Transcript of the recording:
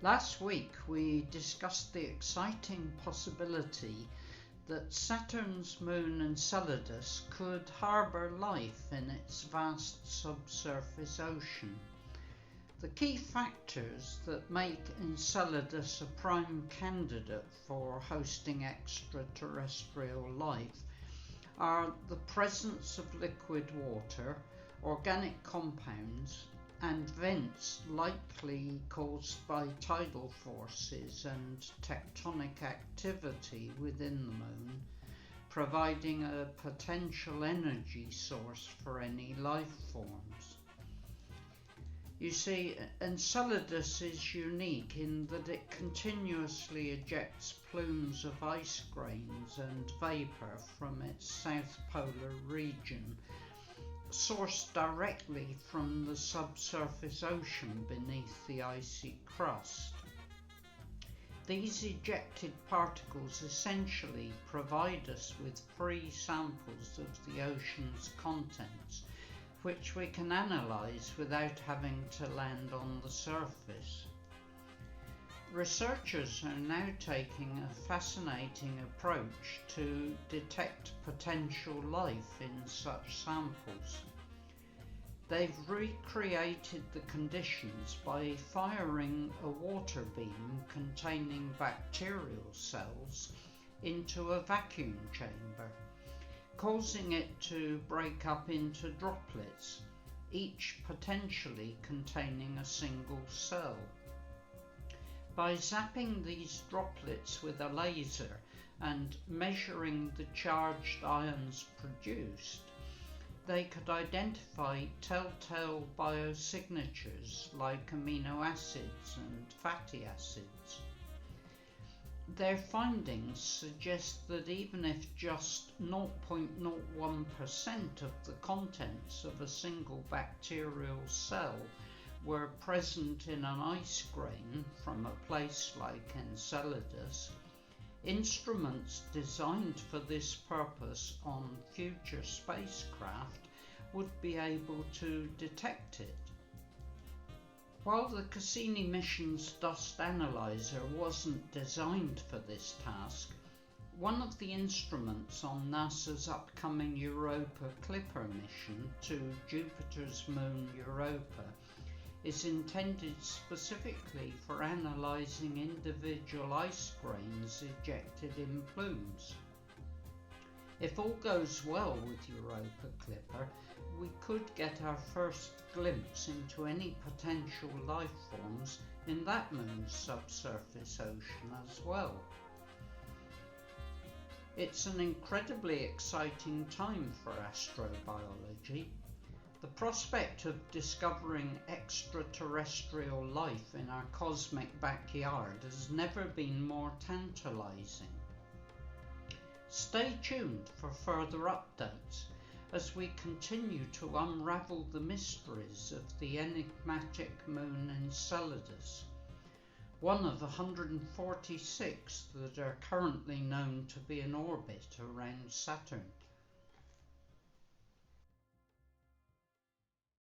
Last week we discussed the exciting possibility that Saturn's moon Enceladus could harbour life in its vast subsurface ocean. The key factors that make Enceladus a prime candidate for hosting extraterrestrial life are the presence of liquid water, organic compounds, and vents likely caused by tidal forces and tectonic activity within the moon, providing a potential energy source for any life forms. You see, Enceladus is unique in that it continuously ejects plumes of ice grains and vapour from its south polar region, sourced directly from the subsurface ocean beneath the icy crust. These ejected particles essentially provide us with free samples of the ocean's contents, which we can analyse without having to land on the surface. Researchers are now taking a fascinating approach to detect potential life in such samples. They've recreated the conditions by firing a water beam containing bacterial cells into a vacuum chamber, causing it to break up into droplets, each potentially containing a single cell. By zapping these droplets with a laser and measuring the charged ions produced, they could identify telltale biosignatures like amino acids and fatty acids. Their findings suggest that even if just 0.01% of the contents of a single bacterial cell were present in an ice grain from a place like Enceladus, instruments designed for this purpose on future spacecraft would be able to detect it. While the Cassini mission's dust analyzer wasn't designed for this task, one of the instruments on NASA's upcoming Europa Clipper mission to Jupiter's moon Europa is intended specifically for analysing individual ice grains ejected in plumes. If all goes well with Europa Clipper, we could get our first glimpse into any potential life forms in that moon's subsurface ocean as well. It's an incredibly exciting time for astrobiology. The prospect of discovering extraterrestrial life in our cosmic backyard has never been more tantalizing. Stay tuned for further updates as we continue to unravel the mysteries of the enigmatic moon Enceladus, one of 146 that are currently known to be in orbit around Saturn.